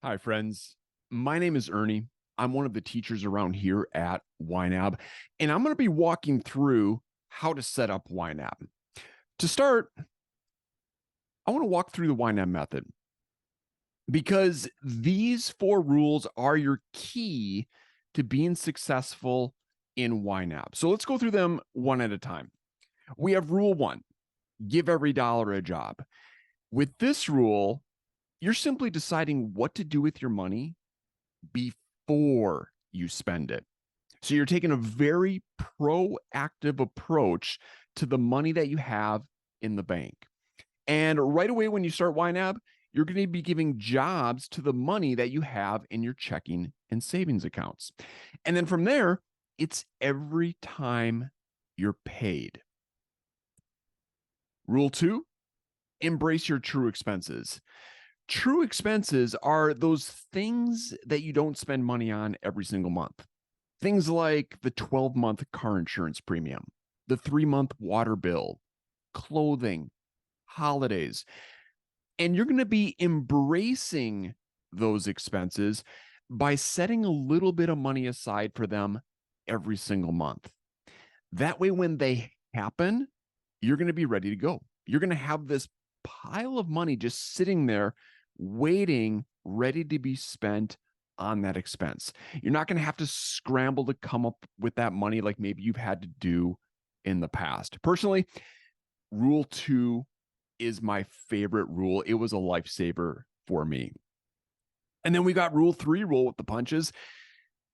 Hi, friends. My name is Ernie. I'm one of the teachers around here at YNAB, and I'm going to be walking through how to set up YNAB. To start, I want to walk through the YNAB method because these four rules are your key to being successful in YNAB. So let's go through them one at a time. We have rule one, give every dollar a job. With this rule, you're simply deciding what to do with your money before you spend it. So you're taking a very proactive approach to the money that you have in the bank. And right away, when you start YNAB, you're going to be giving jobs to the money that you have in your checking and savings accounts. And then from there, it's every time you're paid. Rule two, embrace your true expenses. True expenses are those things that you don't spend money on every single month. Things like the 12-month car insurance premium, the 3-month water bill, clothing, holidays. And you're going to be embracing those expenses by setting a little bit of money aside for them every single month. That way, when they happen, you're going to be ready to go. You're going to have this pile of money just sitting there waiting, ready to be spent on that expense. You're not going to have to scramble to come up with that money like maybe you've had to do in the past. Personally, rule two is my favorite rule. It was a lifesaver for me. And then we got rule three, roll with the punches.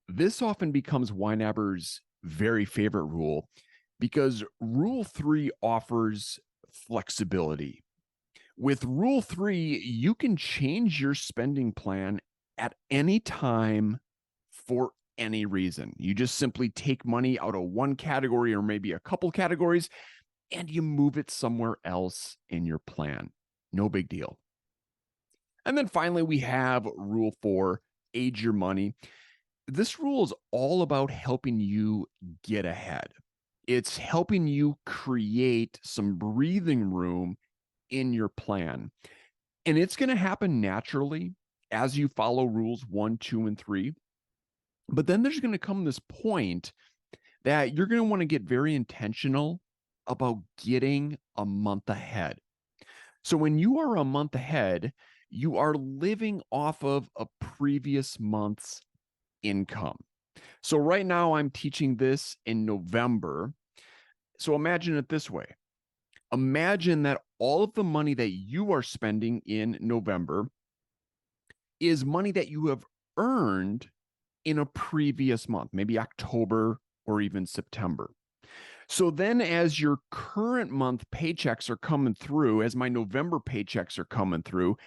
This often becomes YNABers' very favorite rule because rule three offers flexibility. With rule three, you can change your spending plan at any time for any reason. You just simply take money out of one category or maybe a couple categories and you move it somewhere else in your plan. No big deal. And then finally, we have rule four, age your money. This rule is all about helping you get ahead. It's helping you create some breathing room in your plan. And it's going to happen naturally as you follow rules 1, 2, and 3. But then there's going to come this point that you're going to want to get very intentional about getting a month ahead. So when you are a month ahead, you are living off of a previous month's income. So right now I'm teaching this in November. So imagine it this way. Imagine that all of the money that you are spending in November is money that you have earned in a previous month, maybe October or even September. So then as your current month paychecks are coming through, as my November paychecks are coming through,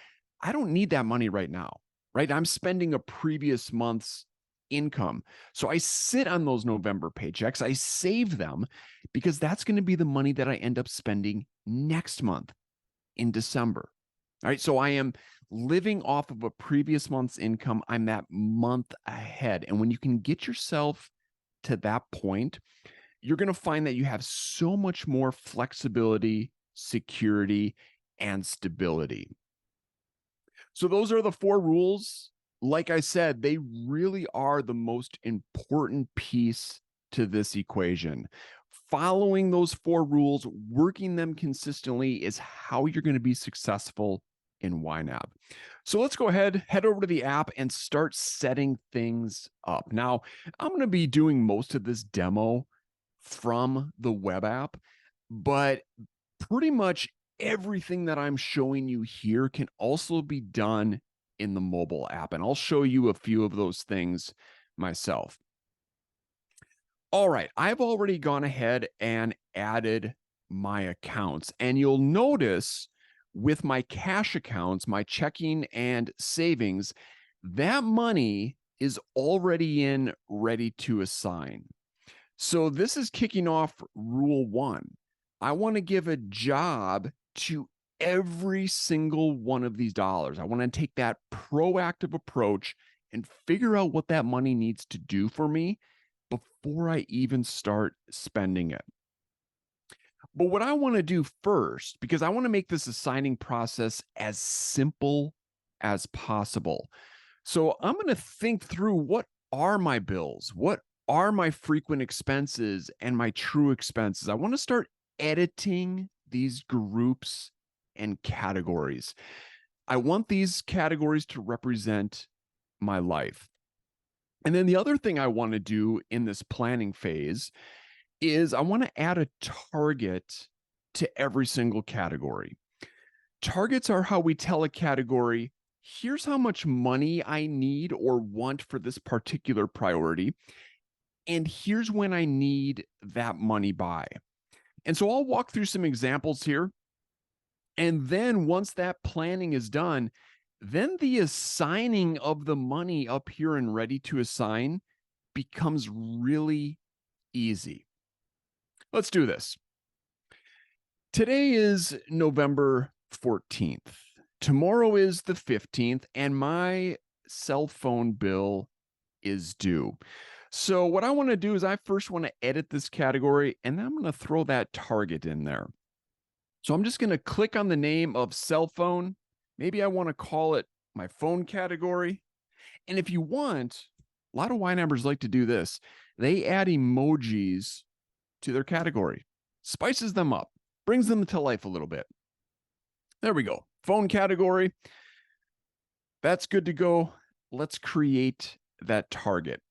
I don't need that money right now, right? I'm spending a previous month's income. So I sit on those November paychecks, I save them because that's going to be the money that I end up spending next month in December. All right. So I am living off of a previous month's income. I'm that month ahead. And when you can get yourself to that point, you're going to find that you have so much more flexibility, security, and stability. So those are the four rules. Like I said, they really are the most important piece to this equation. Following those four rules, working them consistently is how you're going to be successful in YNAB. So let's go ahead, head over to the app and start setting things up. Now, I'm going to be doing most of this demo from the web app, but pretty much everything that I'm showing you here can also be done in the mobile app. And I'll show you a few of those things myself. All right, I've already gone ahead and added my accounts. And you'll notice with my cash accounts, my checking and savings, that money is already in, ready to assign. So this is kicking off rule one. I want to give a job to every single one of these dollars. I want to take that proactive approach and figure out what that money needs to do for me before I even start spending it. But what I want to do first, because I want to make this assigning process as simple as possible. So I'm going to think through, what are my bills? What are my frequent expenses and my true expenses? I want to start editing these groups and categories. I want these categories to represent my life. And then the other thing I want to do in this planning phase is I want to add a target to every single category. Targets are how we tell a category, here's how much money I need or want for this particular priority, and here's when I need that money by. And so I'll walk through some examples here. And then once that planning is done, then the assigning of the money up here and ready to assign becomes really easy. Let's do this. Today is November 14th. Tomorrow is the 15th, and my cell phone bill is due. So what I want to do is I first want to edit this category, and then I'm going to throw that target in there. So I'm just going to click on the name of cell phone. Maybe I want to call it my phone category. And if you want, a lot of YNABers like to do this. They add emojis to their category, spices them up, brings them to life a little bit. There we go. Phone category. That's good to go. Let's create that target.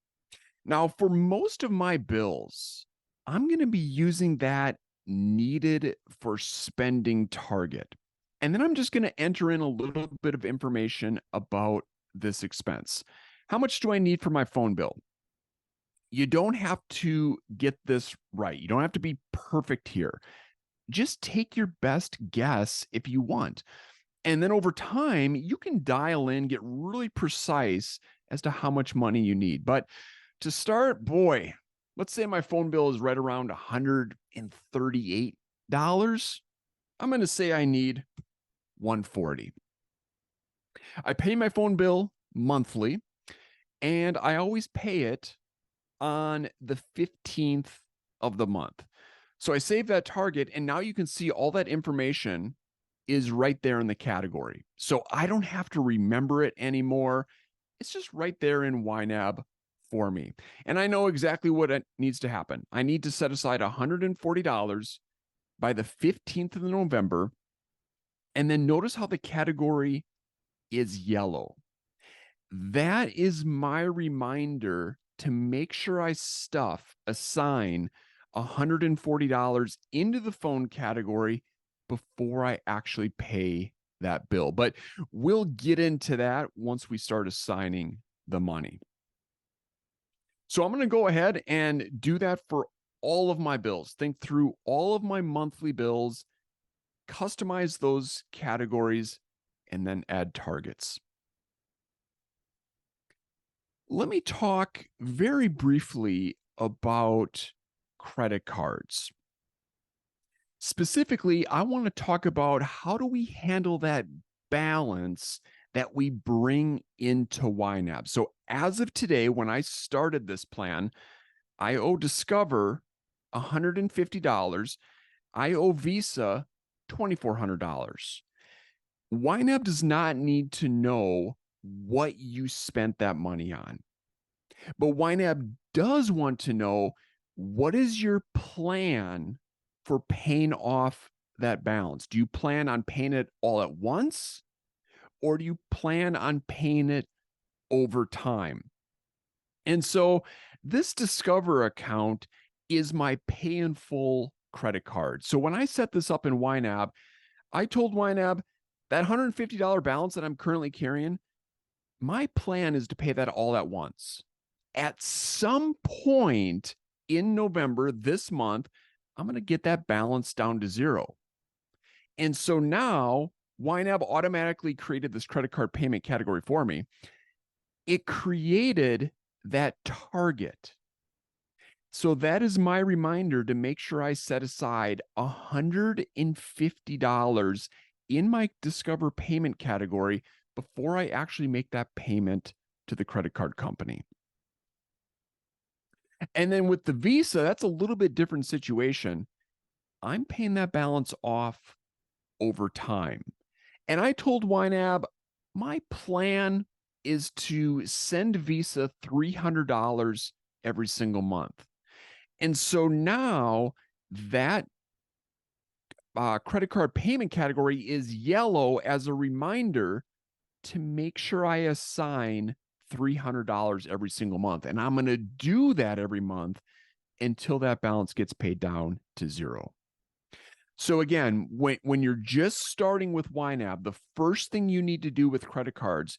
Now, for most of my bills, I'm going to be using that needed for spending target. And then I'm just going to enter in a little bit of information about this expense. How much do I need for my phone bill? You don't have to get this right. You don't have to be perfect here. Just take your best guess if you want. And then over time, you can dial in, get really precise as to how much money you need. But to start, boy, let's say my phone bill is right around $138. I'm going to say I need $140. I pay my phone bill monthly, and I always pay it on the 15th of the month. So I save that target, and now you can see all that information is right there in the category. So I don't have to remember it anymore. It's just right there in YNAB for me. And I know exactly what needs to happen. I need to set aside $140 by the 15th of November. And then notice how the category is yellow. That is my reminder to make sure I assign $140 into the phone category before I actually pay that bill. But we'll get into that once we start assigning the money. So I'm going to go ahead and do that for all of my bills. Think through all of my monthly bills, customize those categories, and then add targets. Let me talk very briefly about credit cards. Specifically, I want to talk about how do we handle that balance that we bring into YNAB. So as of today, when I started this plan, I owe Discover $150. I owe Visa $2,400. YNAB does not need to know what you spent that money on. But YNAB does want to know, what is your plan for paying off that balance? Do you plan on paying it all at once, or do you plan on paying it over time? And so this Discover account is my pay in full credit card. So when I set this up in YNAB, I told YNAB that $150 balance that I'm currently carrying, my plan is to pay that all at once. At some point in November this month, I'm going to get that balance down to zero. And so now YNAB automatically created this credit card payment category for me. It created that target. So that is my reminder to make sure I set aside $150 in my Discover payment category before I actually make that payment to the credit card company. And then with the Visa, that's a little bit different situation. I'm paying that balance off over time. And I told YNAB, my plan is to send Visa $300 every single month. And so now that credit card payment category is yellow as a reminder to make sure I assign $300 every single month. And I'm going to do that every month until that balance gets paid down to zero. So again, when you're just starting with YNAB, the first thing you need to do with credit cards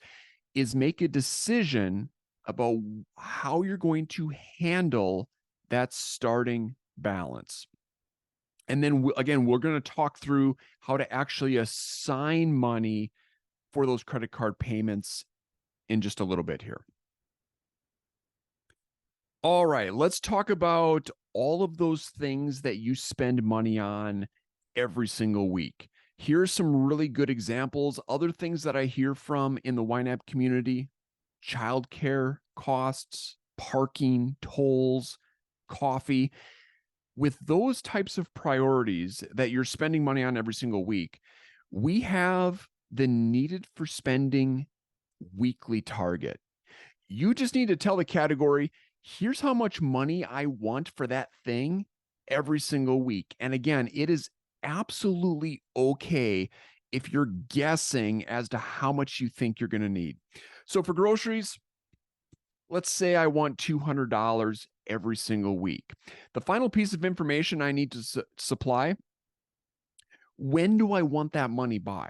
is make a decision about how you're going to handle that starting balance. And then again, we're going to talk through how to actually assign money for those credit card payments in just a little bit here. All right, let's talk about all of those things that you spend money on every single week. Here's some really good examples. Other things that I hear from in the YNAB community: childcare costs, parking, tolls, coffee. With those types of priorities that you're spending money on every single week, we have the needed for spending weekly target. You just need to tell the category, here's how much money I want for that thing every single week. And again, it is absolutely okay if you're guessing as to how much you think you're going to need. So for groceries, let's say I want $200 every single week. The final piece of information I need to supply: when do I want that money by?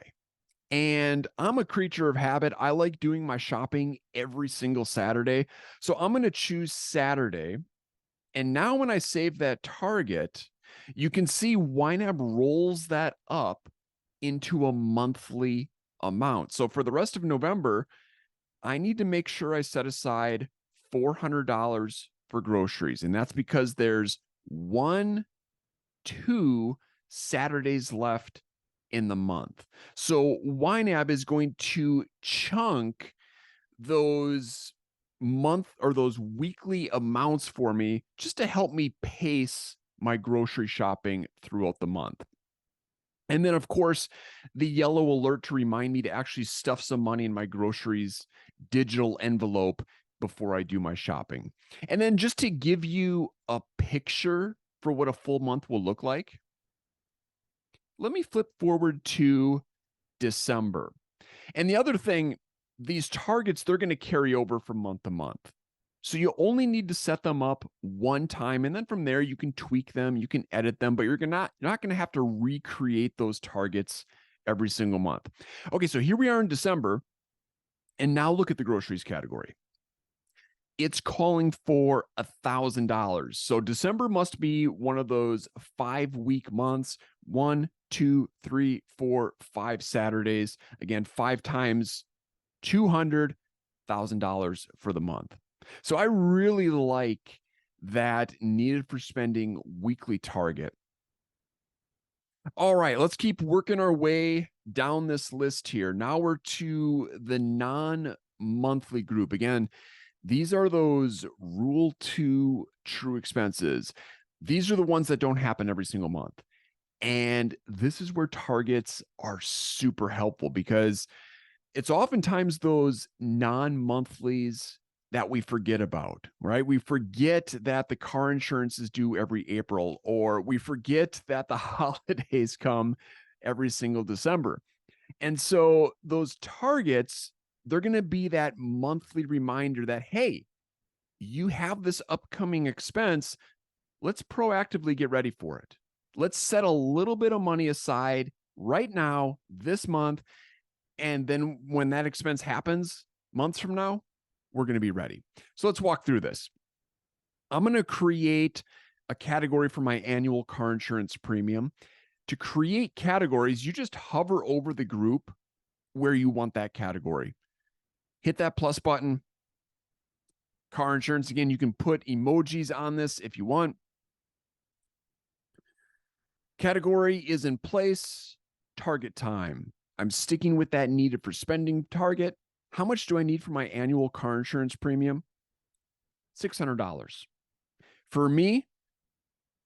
And I'm a creature of habit. I like doing my shopping every single Saturday. So I'm going to choose Saturday. And now when I save that target, you can see YNAB rolls that up into a monthly amount. So for the rest of November, I need to make sure I set aside $400 for groceries. And that's because there's 2 Saturdays left in the month. So YNAB is going to chunk those those weekly amounts for me just to help me pace my grocery shopping throughout the month. And then, of course, the yellow alert to remind me to actually stuff some money in my groceries digital envelope before I do my shopping. And then just to give you a picture for what a full month will look like, let me flip forward to December. And the other thing, these targets, they're going to carry over from month to month. So you only need to set them up one time. And then from there, you can tweak them, you can edit them, but you're not going to have to recreate those targets every single month. Okay, so here we are in December. And now look at the groceries category. It's calling for $1,000. So December must be one of those 5-week months. 1, 2, 3, 4, 5 Saturdays. Again, 5 times $200,000 for the month. So I really like that needed for spending weekly target. All right, let's keep working our way down this list here. Now we're to the non-monthly group. Again, these are those Rule 2 true expenses. These are the ones that don't happen every single month. And this is where targets are super helpful, because it's oftentimes those non-monthlies that we forget about, right? We forget that the car insurance is due every April, or we forget that the holidays come every single December. And so those targets, they're going to be that monthly reminder that, hey, you have this upcoming expense. Let's proactively get ready for it. Let's set a little bit of money aside right now, this month. And then when that expense happens months from now, we're going to be ready. So let's walk through this. I'm going to create a category for my annual car insurance premium. To create categories, you just hover over the group where you want that category. Hit that plus button. Car insurance. Again, you can put emojis on this if you want. Category is in place. Target time. I'm sticking with that needed for spending target. How much do I need for my annual car insurance premium? $600. For me,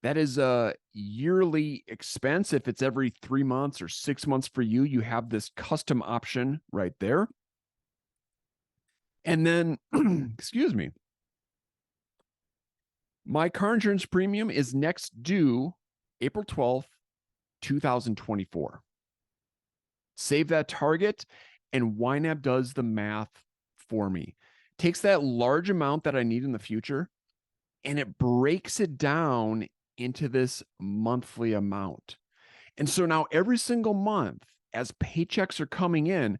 that is a yearly expense. If it's every 3 months or 6 months for you, you have this custom option right there. And then, excuse me, my car insurance premium is next due April 12th, 2024. Save that target, and YNAB does the math for me. Takes that large amount that I need in the future, and it breaks it down into this monthly amount. And so now every single month, as paychecks are coming in,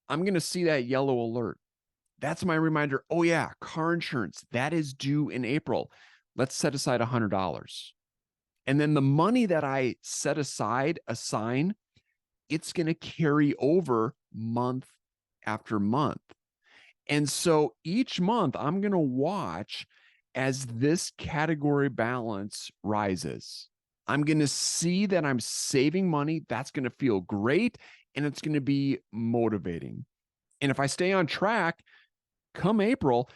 I'm going to see that yellow alert. That's my reminder. Oh, yeah, car insurance, that is due in April. Let's set aside $100. And then the money that I set aside, assign, it's going to carry over month after month. And so each month, I'm going to watch as this category balance rises. I'm going to see that I'm saving money. That's going to feel great, and it's going to be motivating. And if I stay on track, come April,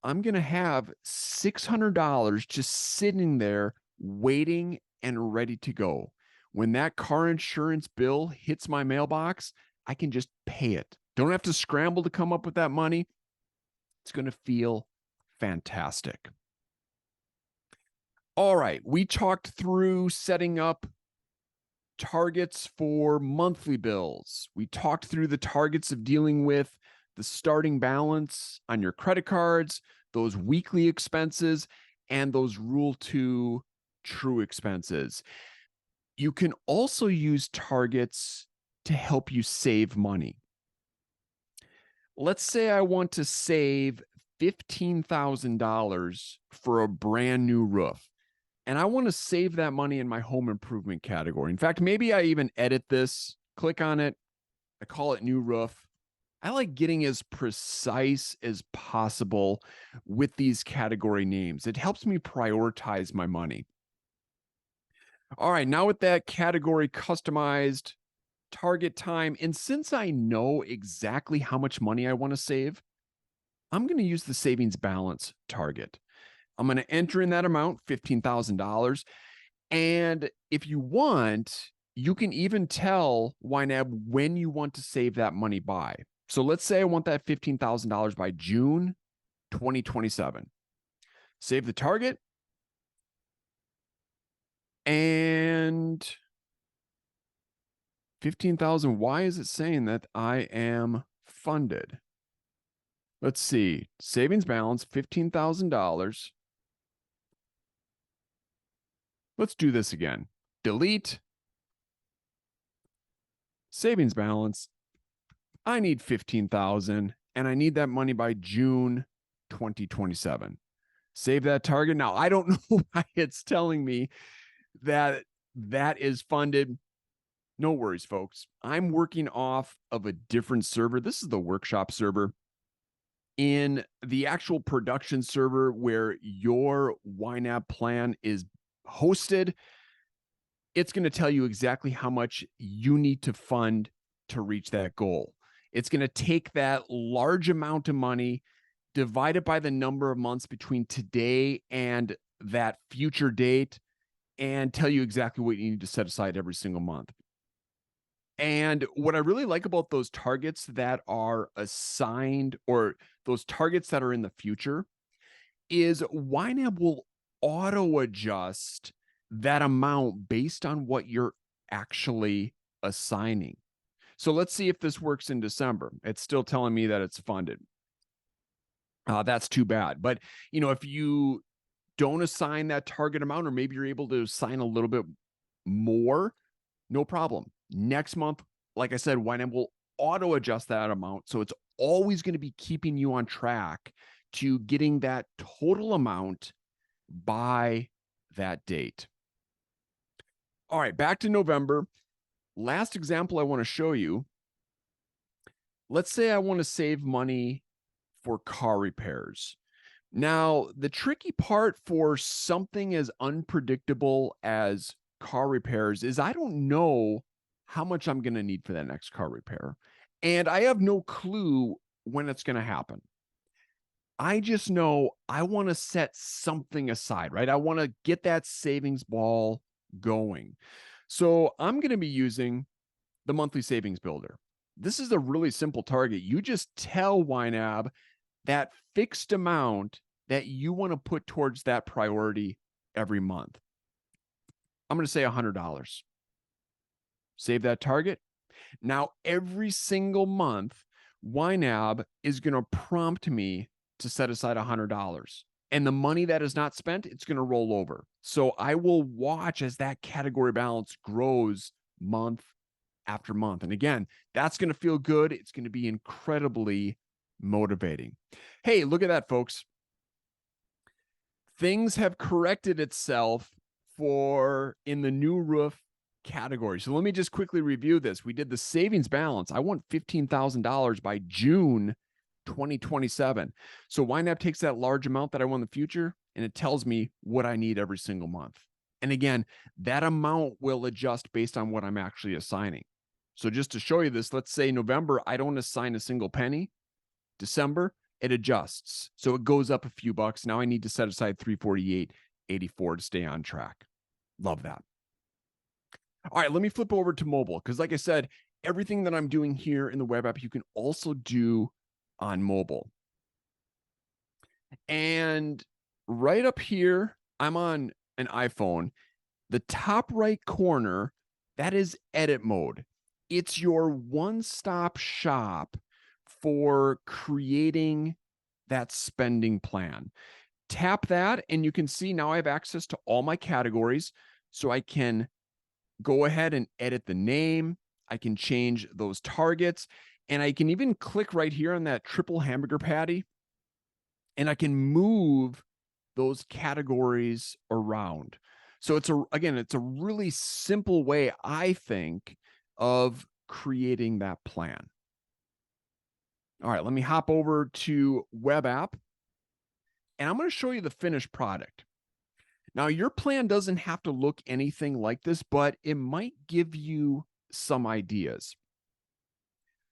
I'm going to have $600 just sitting there waiting and ready to go. When that car insurance bill hits my mailbox, I can just pay it. Don't have to scramble to come up with that money. It's going to feel fantastic. All right, we talked through setting up targets for monthly bills. We talked through the targets of dealing with the starting balance on your credit cards, those weekly expenses, and those Rule 2 true expenses. You can also use targets to help you save money. Let's say I want to save $15,000 for a brand new roof, and I want to save that money in my home improvement category. In fact, maybe I even edit this, click on it, I call it new roof. I like getting as precise as possible with these category names. It helps me prioritize my money. All right, now with that category customized, target time, and since I know exactly how much money I want to save, I'm going to use the savings balance target. I'm going to enter in that amount, $15,000. And if you want, you can even tell YNAB when you want to save that money by. So let's say I want that $15,000 by June 2027. Save the target. And 15,000, why is it saying that I am funded? Let's see, savings balance, $15,000. Let's do this again. Delete. Savings balance. I need 15,000 and I need that money by June 2027. Save that target. Now, I don't know why it's telling me that that is funded. No worries, folks. I'm working off of a different server. This is the workshop server. In the actual production server where your YNAB plan is hosted, it's going to tell you exactly how much you need to fund to reach that goal. It's going to take that large amount of money, divide it by the number of months between today and that future date, and tell you exactly what you need to set aside every single month. And what I really like about those targets that are assigned, or those targets that are in the future, is YNAB will auto adjust that amount based on what you're actually assigning. So let's see if this works in December. It's still telling me that it's funded. That's too bad. But, you know, if you don't assign that target amount, or maybe you're able to assign a little bit more, no problem. Next month, like I said, YNAB will auto adjust that amount. So it's always going to be keeping you on track to getting that total amount by that date. All right, back to November. Last example I want to show you. Let's say I want to save money for car repairs. Now, the tricky part for something as unpredictable as car repairs is I don't know how much I'm going to need for that next car repair. And I have no clue when it's going to happen. I just know I want to set something aside, right? I want to get that savings ball going. So I'm going to be using the monthly savings builder. This is a really simple target. You just tell YNAB that fixed amount that you want to put towards that priority every month. I'm going to say $100. Save that target. Now, every single month, YNAB is going to prompt me to set aside $100. And the money that is not spent, it's going to roll over. So I will watch as that category balance grows month after month. And again, that's going to feel good. It's going to be incredibly motivating. Hey, look at that, folks. Things have corrected itself for in the new roof category. So let me just quickly review this. We did the savings balance. I want $15,000 by June 2027. So YNAB takes that large amount that I want in the future and it tells me what I need every single month. And again, that amount will adjust based on what I'm actually assigning. So just to show you this, let's say November, I don't assign a single penny. December, it adjusts. So it goes up a few bucks. Now I need to set aside $348.84 to stay on track. Love that. All right, let me flip over to mobile because like I said, everything that I'm doing here in the web app, you can also do on mobile. And right up here, I'm on an iPhone. The top right corner, that is edit mode. It's your one-stop shop for creating that spending plan. Tap that and you can see now I have access to all my categories. So I can go ahead and edit the name. I can change those targets and I can even click right here on that triple hamburger patty and I can move those categories around. So it's a really simple way, I think, of creating that plan. All right, let me hop over to web app and I'm going to show you the finished product. Now, your plan doesn't have to look anything like this, but it might give you some ideas.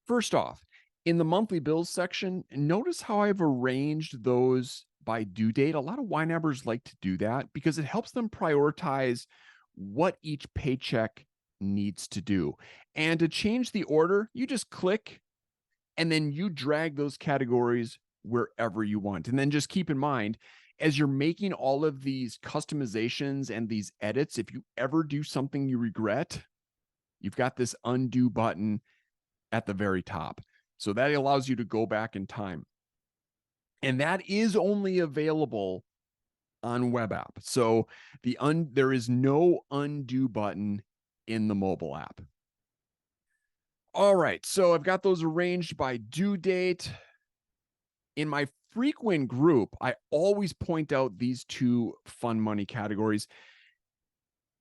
First off, in the monthly bills section, notice how I've arranged those by due date. A lot of YNABers like to do that because it helps them prioritize what each paycheck needs to do. And to change the order, you just click and then you drag those categories wherever you want. And then just keep in mind, as you're making all of these customizations and these edits, if you ever do something you regret, you've got this undo button at the very top. So that allows you to go back in time. And that is only available on web app. So there is no undo button in the mobile app. All right, so I've got those arranged by due date. In my frequent group, I always point out these two fun money categories.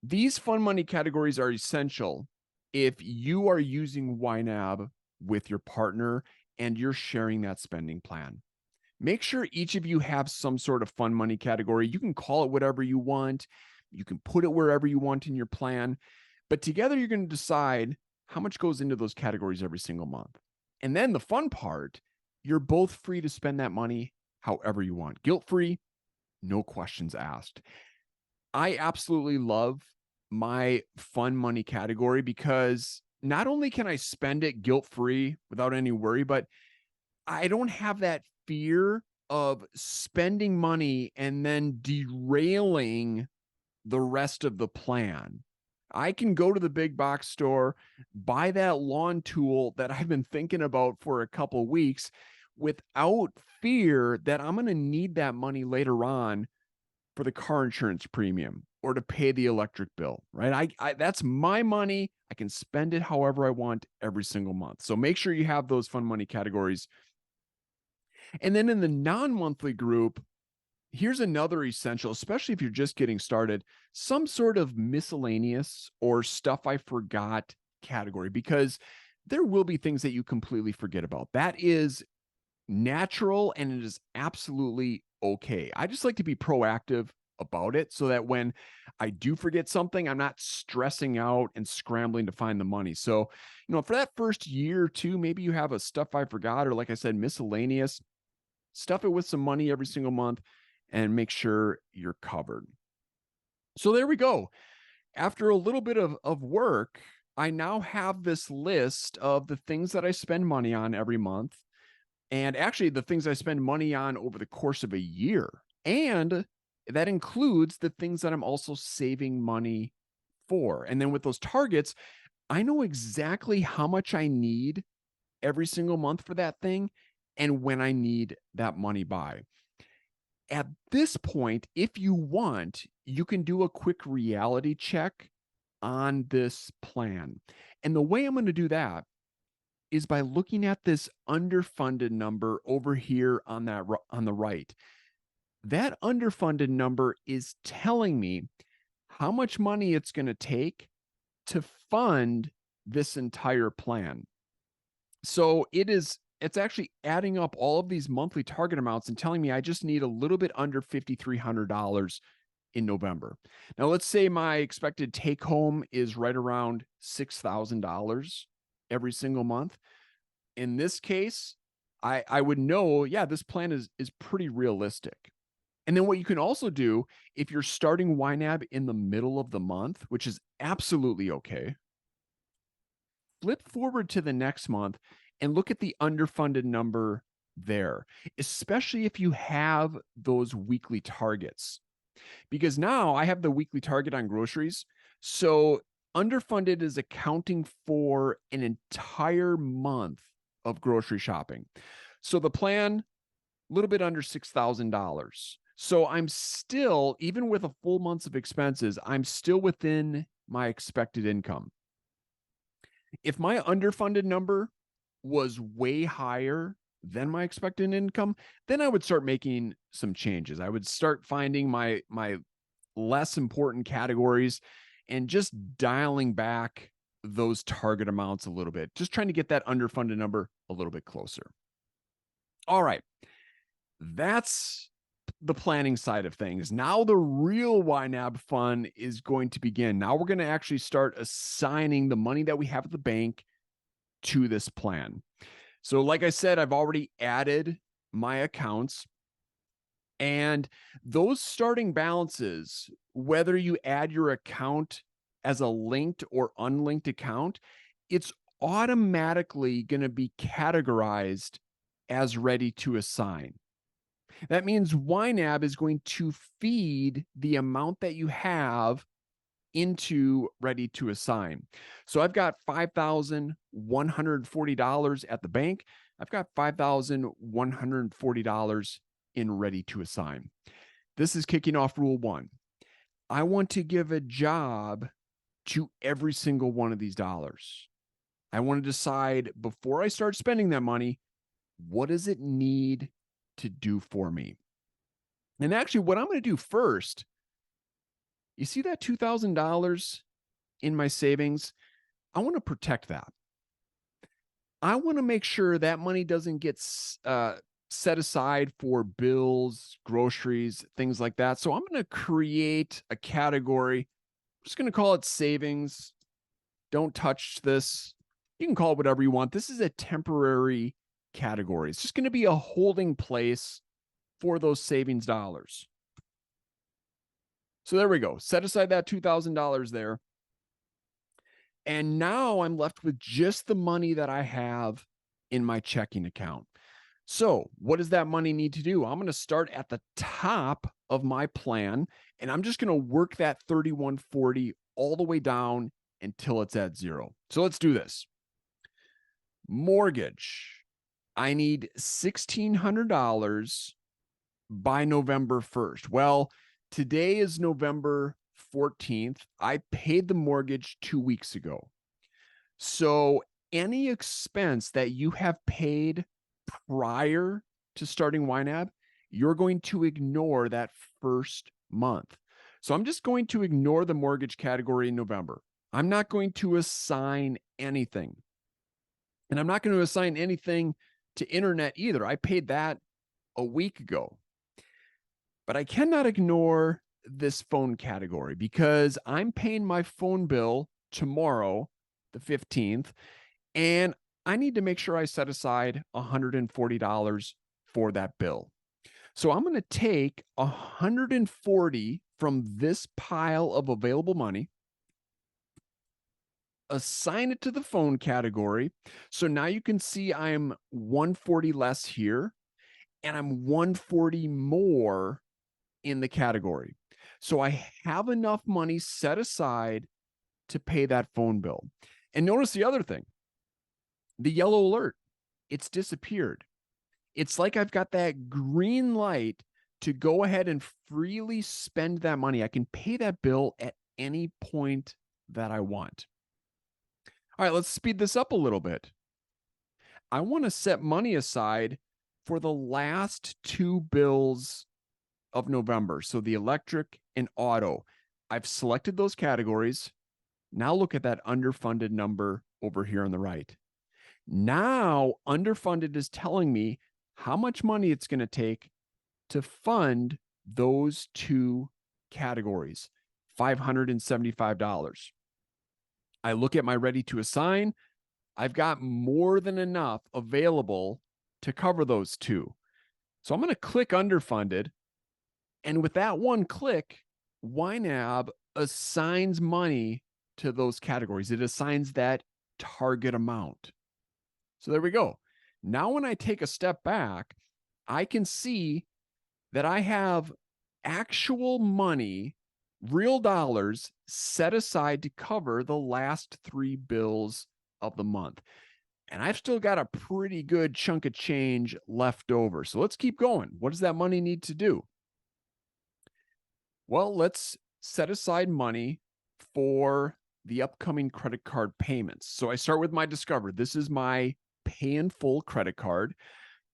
These fun money categories are essential if you are using YNAB with your partner and you're sharing that spending plan. Make sure each of you have some sort of fun money category. You can call it whatever you want. You can put it wherever you want in your plan. But together, you're going to decide how much goes into those categories every single month. And then the fun part, you're both free to spend that money however you want. Guilt-free, no questions asked. I absolutely love my fun money category because not only can I spend it guilt-free without any worry, but I don't have that fear of spending money and then derailing the rest of the plan. I can go to the big box store, buy that lawn tool that I've been thinking about for a couple of weeks without fear that I'm going to need that money later on for the car insurance premium or to pay the electric bill, right? That's my money. I can spend it however I want every single month. So make sure you have those fun money categories. And then in the non-monthly group, here's another essential, especially if you're just getting started, some sort of miscellaneous or stuff I forgot category, because there will be things that you completely forget about. That is natural and it is absolutely okay. I just like to be proactive about it so that when I do forget something, I'm not stressing out and scrambling to find the money. So, for that first year or two, maybe you have a stuff I forgot, or like I said, miscellaneous, stuff it with some money every single month and make sure you're covered. So there we go. After a little bit of work, I now have this list of the things that I spend money on every month. and actually the things I spend money on over the course of a year. And that includes the things that I'm also saving money for. And then with those targets, I know exactly how much I need every single month for that thing and when I need that money by. At this point, if you want, you can do a quick reality check on this plan. And the way I'm going to do that is by looking at this underfunded number over here on the right. That underfunded number is telling me how much money it's going to take to fund this entire plan. So it's actually adding up all of these monthly target amounts and telling me I just need a little bit under $5,300 in November. Now, let's say my expected take home is right around $6,000 every single month. In this case, I would know, yeah, this plan is pretty realistic. And then what you can also do if you're starting YNAB in the middle of the month, which is absolutely okay, flip forward to the next month and look at the underfunded number there, especially if you have those weekly targets. Because now I have the weekly target on groceries. So underfunded is accounting for an entire month of grocery shopping. So the plan, a little bit under $6,000. So I'm still, even with a full month of expenses, I'm still within my expected income. If my underfunded number was way higher than my expected income, then I would start making some changes. I would start finding my less important categories and just dialing back those target amounts a little bit, just trying to get that underfunded number a little bit closer. All right. That's the planning side of things. Now the real YNAB fun is going to begin. Now we're going to actually start assigning the money that we have at the bank to this plan. So like I said, I've already added my accounts, and those starting balances, whether you add your account as a linked or unlinked account, it's automatically going to be categorized as ready to assign. That means YNAB is going to feed the amount that you have into ready to assign. So I've got $5,140 at the bank. I've got $5,140 in ready to assign. This is kicking off rule 1. I want to give a job to every single one of these dollars. I want to decide before I start spending that money, what does it need to do for me? And actually, what I'm going to do first, you see that $2,000 in my savings? I want to protect that. I want to make sure that money doesn't get set aside for bills, groceries, things like that. So I'm going to create a category. I'm just going to call it savings. Don't touch this. You can call it whatever you want. This is a temporary category. It's just going to be a holding place for those savings dollars. So there we go. Set aside that $2,000 there. And now I'm left with just the money that I have in my checking account. So what does that money need to do? I'm going to start at the top of my plan, and I'm just going to work that 3140 all the way down until it's at 0. So let's do this. Mortgage. I need $1,600 by November 1st. Well, today is November 14th. I paid the mortgage 2 weeks ago. So any expense that you have paid prior to starting YNAB, you're going to ignore that first month. So I'm just going to ignore the mortgage category in November. I'm not going to assign anything. And I'm not going to assign anything to internet either. I paid that a week ago. But I cannot ignore this phone category because I'm paying my phone bill tomorrow, the 15th, and I need to make sure I set aside $140 for that bill. So I'm going to take $140 from this pile of available money, assign it to the phone category. So now you can see I'm 140 less here and I'm 140 more in the category. So I have enough money set aside to pay that phone bill. And notice the other thing, the yellow alert, it's disappeared. It's like I've got that green light to go ahead and freely spend that money. I can pay that bill at any point that I want. All right, let's speed this up a little bit. I want to set money aside for the last two bills of November. So the electric and auto. I've selected those categories. Now look at that underfunded number over here on the right. Now underfunded is telling me how much money it's going to take to fund those two categories, $575. I look at my ready to assign. I've got more than enough available to cover those two. So I'm going to click underfunded. And with that one click, YNAB assigns money to those categories. It assigns that target amount. So there we go. Now, when I take a step back, I can see that I have actual money, real dollars set aside to cover the last three bills of the month. And I've still got a pretty good chunk of change left over. So let's keep going. What does that money need to do? Well, let's set aside money for the upcoming credit card payments. So I start with my Discover. This is my pay in full credit card.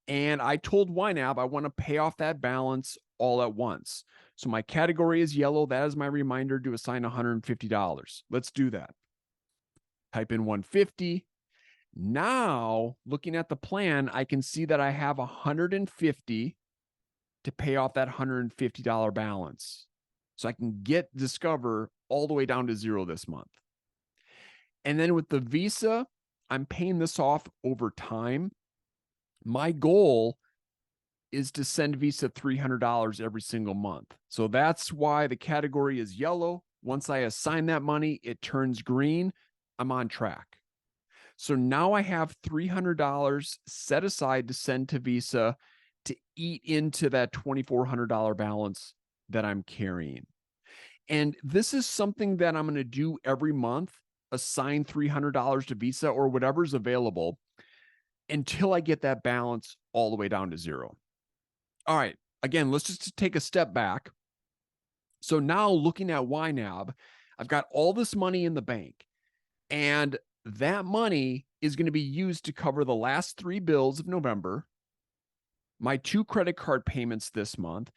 And I told YNAB I want to pay off that balance all at once. So my category is yellow. That is my reminder to assign $150. Let's do that. Type in 150. Now, looking at the plan, I can see that I have 150 to pay off that $150 balance. So I can get Discover all the way down to zero this month. And then with the Visa, I'm paying this off over time. My goal is to send Visa $300 every single month. So that's why the category is yellow. Once I assign that money, it turns green. I'm on track. So now I have $300 set aside to send to Visa to eat into that $2,400 balance that I'm carrying. And this is something that I'm going to do every month, assign $300 to Visa or whatever's available until I get that balance all the way down to zero. All right, again, let's just take a step back. So now looking at YNAB, I've got all this money in the bank, and that money is going to be used to cover the last three bills of November, my two credit card payments this month,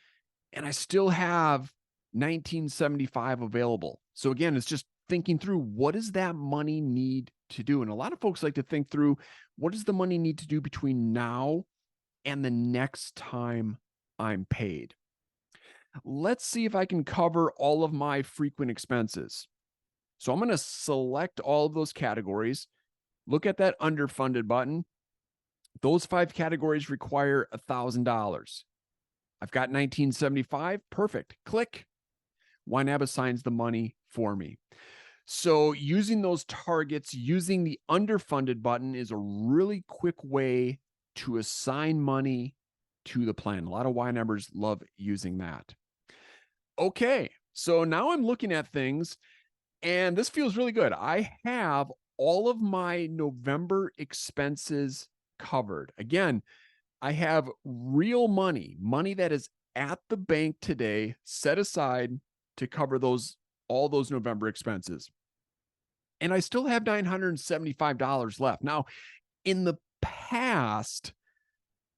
and I still have $1975 available. So again, it's just thinking through, what does that money need to do? And a lot of folks like to think through, what does the money need to do between now and the next time I'm paid? Let's see if I can cover all of my frequent expenses. So I'm going to select all of those categories, look at that underfunded button. Those 5 categories require $1,000. I've got 1975. Perfect. Click. YNAB assigns the money for me. So using those targets, using the underfunded button is a really quick way to assign money to the plan. A lot of YNABers love using that. Okay, so now I'm looking at things, and this feels really good. I have all of my November expenses covered. Again, I have real money, money that is at the bank today, set aside to cover all those November expenses. And I still have $975 left. Now, in the past,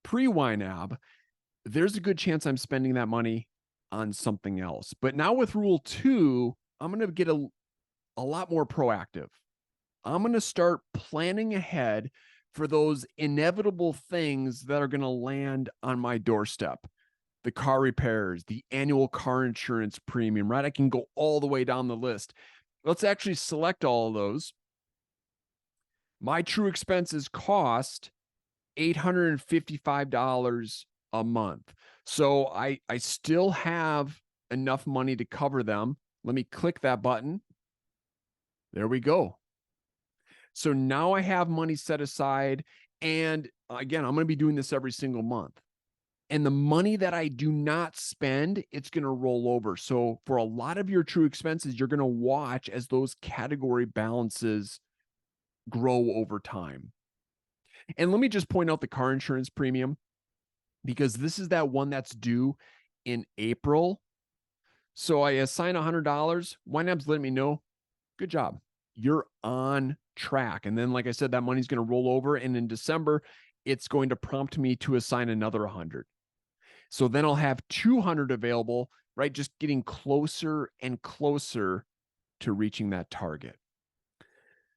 pre-YNAB, there's a good chance I'm spending that money on something else. But now with Rule 2, I'm going to get a lot more proactive. I'm going to start planning ahead for those inevitable things that are going to land on my doorstep. The car repairs, the annual car insurance premium, right? I can go all the way down the list. Let's actually select all of those. My true expenses cost $855 a month. So I still have enough money to cover them. Let me click that button. There we go. So now I have money set aside. And again, I'm going to be doing this every single month. And the money that I do not spend, it's going to roll over. So for a lot of your true expenses, you're going to watch as those category balances grow over time. And let me just point out the car insurance premium, because this is that one that's due in April. So I assign $100. YNAB's letting me know, good job, you're on track. And then, like I said, that money's going to roll over. And in December, it's going to prompt me to assign another 100. So then I'll have 200 available, right? Just getting closer and closer to reaching that target.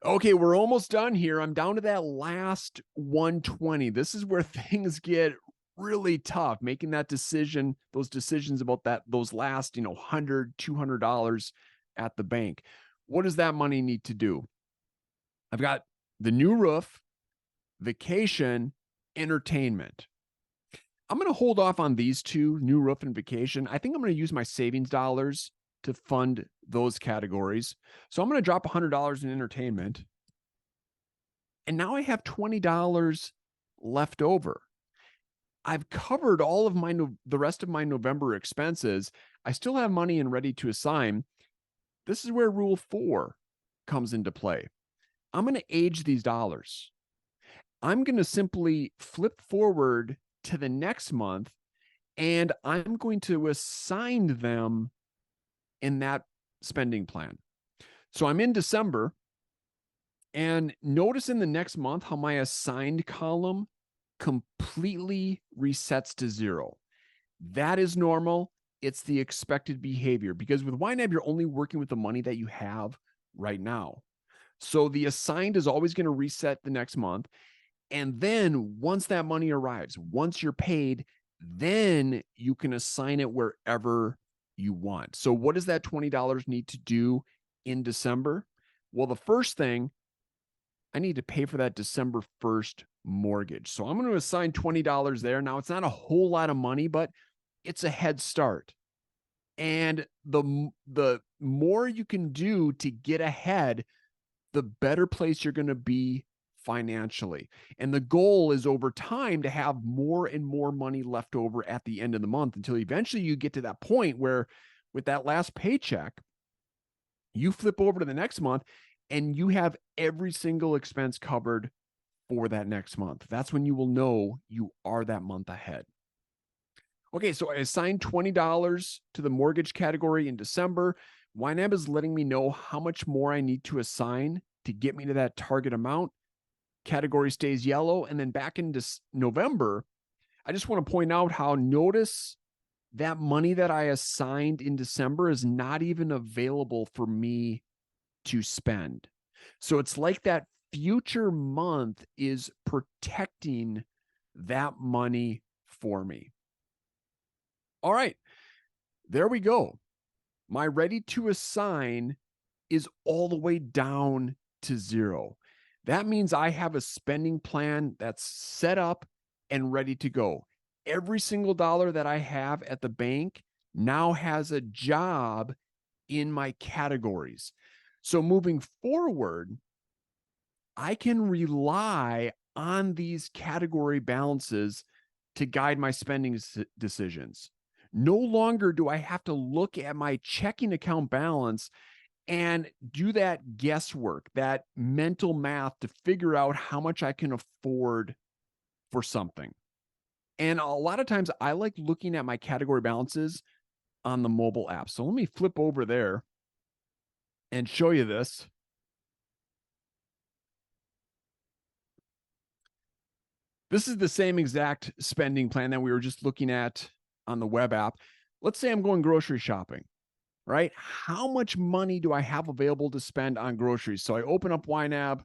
Okay, we're almost done here. I'm down to that last 120. This is where things get really tough, making that decision, those decisions about those last, $100, $200 at the bank. What does that money need to do? I've got the new roof, vacation, entertainment. I'm going to hold off on these two, new roof and vacation. I think I'm going to use my savings dollars to fund those categories. So I'm going to drop $100 in entertainment. And now I have $20 left over. I've covered all of the rest of my November expenses. I still have money and ready to assign. This is where Rule 4 comes into play. I'm going to age these dollars. I'm going to simply flip forward to the next month, and I'm going to assign them in that spending plan. So I'm in December, and notice in the next month how my assigned column completely resets to 0. That is normal. It's the expected behavior, because with YNAB, you're only working with the money that you have right now. So the assigned is always going to reset the next month. And then once that money arrives, once you're paid, then you can assign it wherever you want. So what does that $20 need to do in December? Well, the first thing, I need to pay for that December 1st mortgage. So I'm going to assign $20 there. Now, it's not a whole lot of money, but it's a head start. And the more you can do to get ahead, the better place you're going to be financially. And the goal is over time to have more and more money left over at the end of the month, until eventually you get to that point where with that last paycheck, you flip over to the next month and you have every single expense covered for that next month. That's when you will know you are that month ahead. Okay, so I assigned $20 to the mortgage category in December. YNAB is letting me know how much more I need to assign to get me to that target amount. Category stays yellow. And then back into November, I just want to point out how, notice that money that I assigned in December is not even available for me to spend. So it's like that future month is protecting that money for me. All right, there we go. My ready to assign is all the way down to 0. That means I have a spending plan that's set up and ready to go. Every single dollar that I have at the bank now has a job in my categories. So moving forward, I can rely on these category balances to guide my spending decisions. No longer do I have to look at my checking account balance and do that guesswork, that mental math to figure out how much I can afford for something. And a lot of times I like looking at my category balances on the mobile app. So let me flip over there and show you this. This is the same exact spending plan that we were just looking at on the web app. Let's say I'm going grocery shopping, right? How much money do I have available to spend on groceries? So I open up YNAB.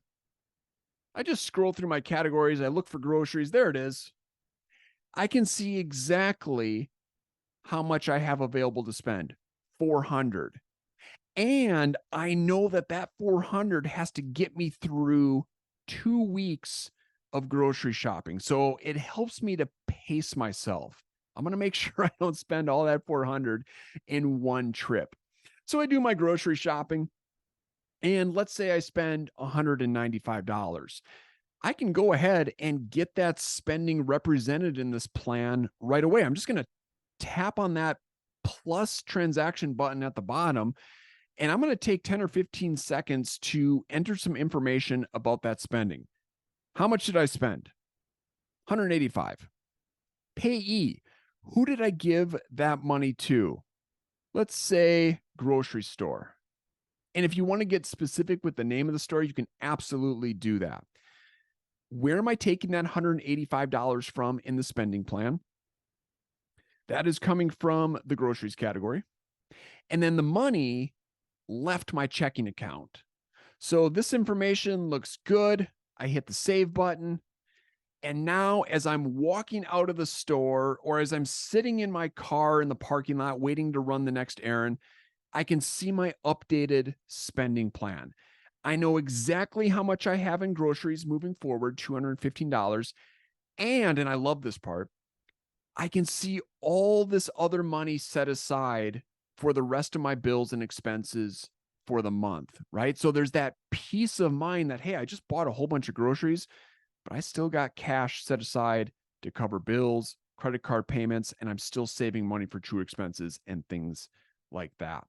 I just scroll through my categories. I look for groceries. There it is. I can see exactly how much I have available to spend, 400. And I know that that 400 has to get me through 2 weeks of grocery shopping. So it helps me to pace myself. I'm going to make sure I don't spend all that 400 in one trip. So I do my grocery shopping. And let's say I spend $195. I can go ahead and get that spending represented in this plan right away. I'm just going to tap on that plus transaction button at the bottom, and I'm going to take 10 or 15 seconds to enter some information about that spending. How much did I spend? 185. Payee. Who did I give that money to? Let's say grocery store. And if you want to get specific with the name of the store, you can absolutely do that. Where am I taking that $185 from in the spending plan? That is coming from the groceries category. And then the money left my checking account. So this information looks good. I hit the save button. And now as I'm walking out of the store or as I'm sitting in my car in the parking lot waiting to run the next errand, I can see my updated spending plan. I know exactly how much I have in groceries moving forward, $215. And I love this part, I can see all this other money set aside for the rest of my bills and expenses for the month, right? So there's that peace of mind that, hey, I just bought a whole bunch of groceries, but I still got cash set aside to cover bills, credit card payments, and I'm still saving money for true expenses and things like that.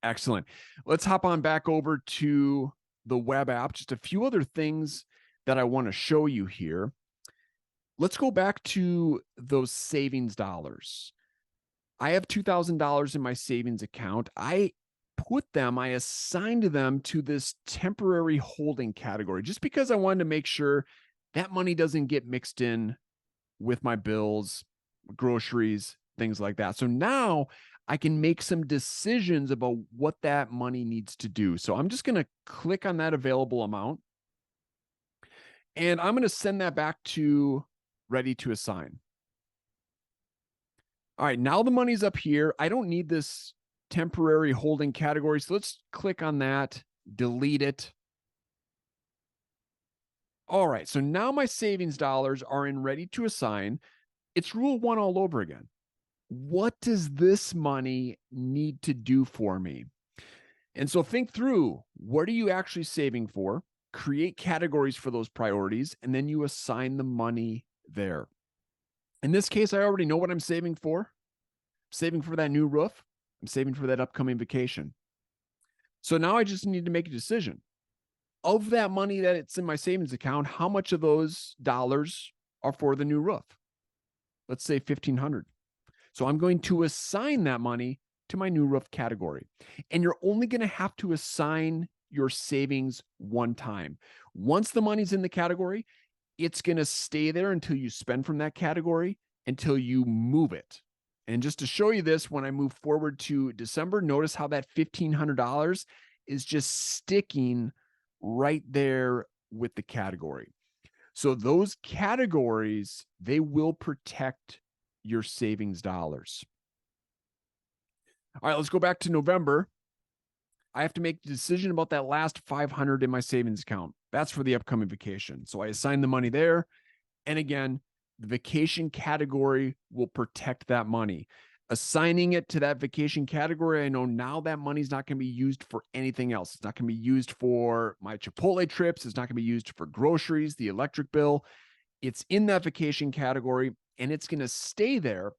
Excellent. Let's hop on back over to the web app. Just a few other things that I want to show you here. Let's go back to those savings dollars. I have $2,000 in my savings account. I assigned them to this temporary holding category just because I wanted to make sure that money doesn't get mixed in with my bills, groceries, things like that. So now I can make some decisions about what that money needs to do. So I'm just going to click on that available amount, and I'm going to send that back to ready to assign. All right, now the money's up here. I don't need this temporary holding category. So let's click on that, delete it. All right, so now my savings dollars are in ready to assign. It's rule one all over again. What does this money need to do for me? And so think through, what are you actually saving for? Create categories for those priorities, and then you assign the money there. In this case, I already know what I'm saving for. I'm saving for that new roof. I'm saving for that upcoming vacation. So now I just need to make a decision. Of that money that it's in my savings account, how much of those dollars are for the new roof? Let's say $1,500. So I'm going to assign that money to my new roof category. And you're only going to have to assign your savings one time. Once the money's in the category, it's going to stay there until you spend from that category, until you move it. And just to show you this, when I move forward to December, notice how that $1,500 is just sticking right there with the category. So those categories, they will protect your savings dollars. All right, let's go back to November. I have to make a decision about that last $500 in my savings account. That's for the upcoming vacation. So I assign the money there. And again, the vacation category will protect that money. Assigning it to that vacation category, I know now that money's not going to be used for anything else. It's not going to be used for my Chipotle trips. It's not going to be used for groceries, the electric bill. It's in that vacation category, and it's going to stay there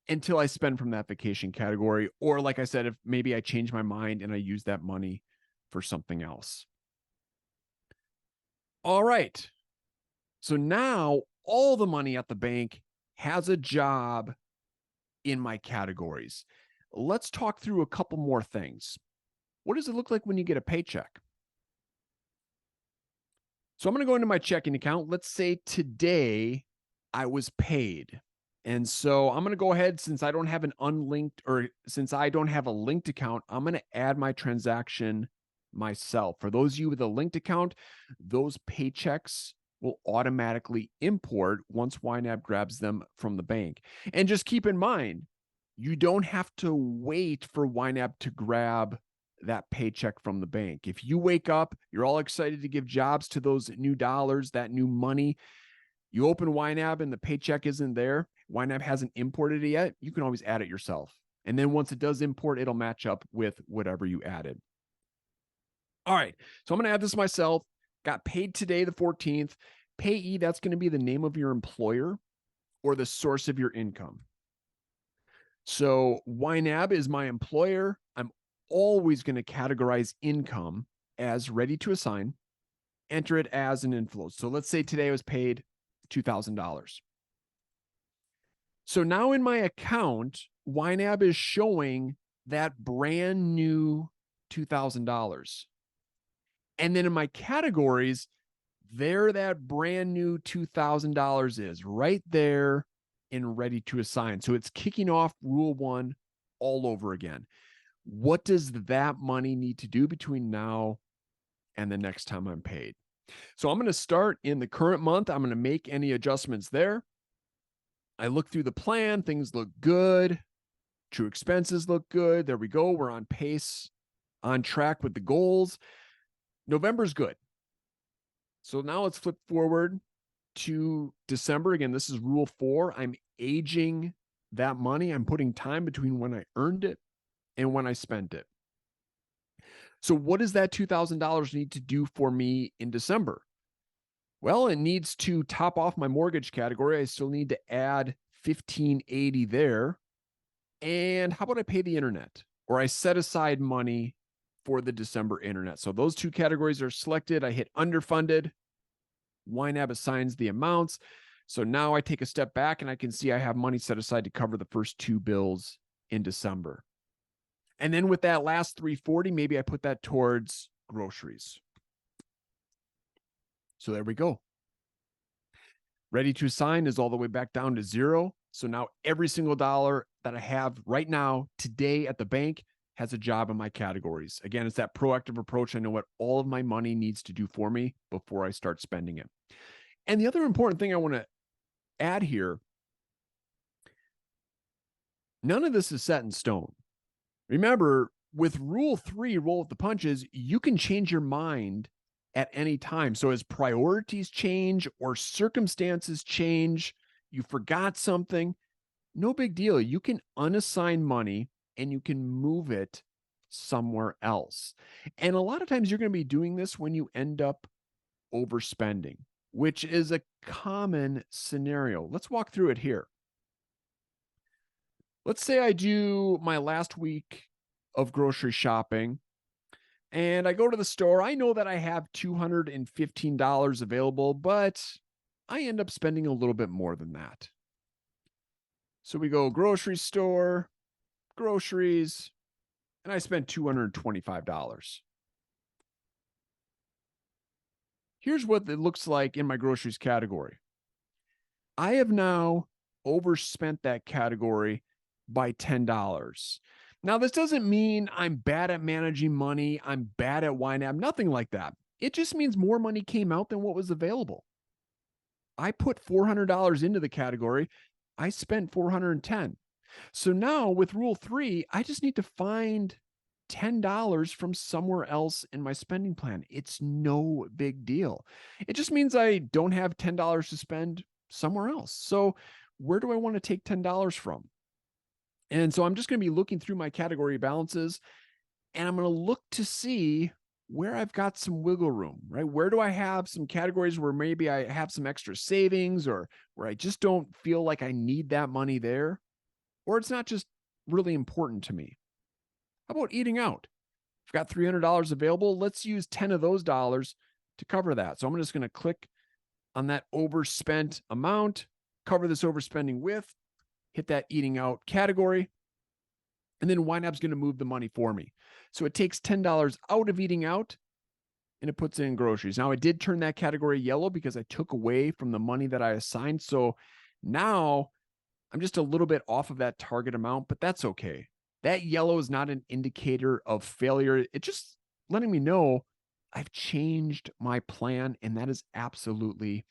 until I spend from that vacation category. Or like I said, if maybe I change my mind and I use that money for something else. All right. So now all the money at the bank has a job in my categories. Let's talk through a couple more things. What does it look like when you get a paycheck? So I'm going to go into my checking account. Let's say today I was paid. And so I'm going to go ahead, since I don't have a linked account, I'm going to add my transaction myself. For those of you with a linked account, those paychecks will automatically import once YNAB grabs them from the bank. And just keep in mind, you don't have to wait for YNAB to grab that paycheck from the bank. If you wake up, you're all excited to give jobs to those new dollars, that new money, you open YNAB and the paycheck isn't there, YNAB hasn't imported it yet, you can always add it yourself. And then once it does import, it'll match up with whatever you added. All right, so I'm going to add this myself. Got paid today, the 14th. Payee, that's going to be the name of your employer or the source of your income. So YNAB is my employer. I'm always going to categorize income as ready to assign, enter it as an inflow. So let's say today I was paid $2,000. So now in my account, YNAB is showing that brand new $2,000. And then in my categories, there that brand new $2,000 is right there and ready to assign. So it's kicking off rule 1 all over again. What does that money need to do between now and the next time I'm paid? So I'm going to start in the current month. I'm going to make any adjustments there. I look through the plan. Things look good. True expenses look good. There we go. We're on pace, on track with the goals. November's good. So now let's flip forward to December. Again, this is rule 4. I'm aging that money. I'm putting time between when I earned it and when I spent it. So what does that $2,000 need to do for me in December? Well, it needs to top off my mortgage category. I still need to add $1,580 there. And how about I pay the internet, or I set aside money for the December internet? So those 2 categories are selected. I hit underfunded. YNAB assigns the amounts. So now I take a step back and I can see I have money set aside to cover the first 2 bills in December. And then with that last $340, maybe I put that towards groceries. So there we go. Ready to assign is all the way back down to 0. So now every single dollar that I have right now today at the bank has a job in my categories. Again, it's that proactive approach. I know what all of my money needs to do for me before I start spending it. And the other important thing I want to add here, none of this is set in stone. Remember, with rule 3, roll with the punches, you can change your mind at any time. So as priorities change or circumstances change, you forgot something, no big deal. You can unassign money and you can move it somewhere else. And a lot of times you're going to be doing this when you end up overspending, which is a common scenario. Let's walk through it here. Let's say I do my last week of grocery shopping and I go to the store. I know that I have $215 available, but I end up spending a little bit more than that. So we go grocery store, groceries, and I spent $225. Here's what it looks like in my groceries category. I have now overspent that category by $10. Now, this doesn't mean I'm bad at managing money. I'm bad at YNAB, nothing like that. It just means more money came out than what was available. I put $400 into the category. I spent $410. So now with rule 3, I just need to find $10 from somewhere else in my spending plan. It's no big deal. It just means I don't have $10 to spend somewhere else. So where do I want to take $10 from? And so I'm just going to be looking through my category balances, and I'm going to look to see where I've got some wiggle room, right? Where do I have some categories where maybe I have some extra savings, or where I just don't feel like I need that money there, or it's not just really important to me. How about eating out? I've got $300 available. Let's use 10 of those dollars to cover that. So I'm just going to click on that overspent amount, cover this overspending with, hit that eating out category, and then YNAB's going to move the money for me. So it takes $10 out of eating out and it puts it in groceries. Now I did turn that category yellow because I took away from the money that I assigned. So now I'm just a little bit off of that target amount, but that's okay. That yellow is not an indicator of failure. It's just letting me know I've changed my plan, and that is absolutely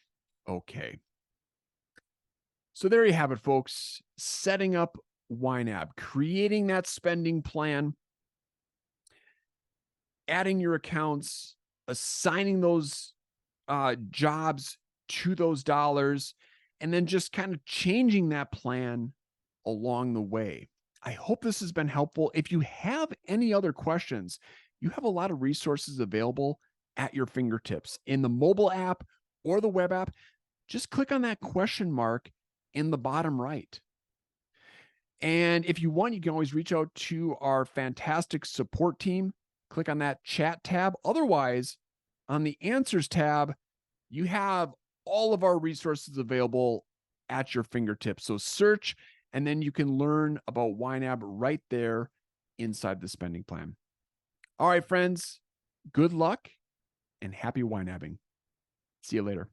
okay. So there you have it, folks. Setting up YNAB, creating that spending plan, adding your accounts, assigning those jobs to those dollars, and then just kind of changing that plan along the way. I hope this has been helpful. If you have any other questions, you have a lot of resources available at your fingertips in the mobile app or the web app. Just click on that question mark in the bottom right. And if you want, you can always reach out to our fantastic support team. Click on that chat tab. Otherwise, on the answers tab, you have all of our resources available at your fingertips. So search, and then you can learn about YNAB right there inside the spending plan. All right, friends, good luck and happy YNABing. See you later.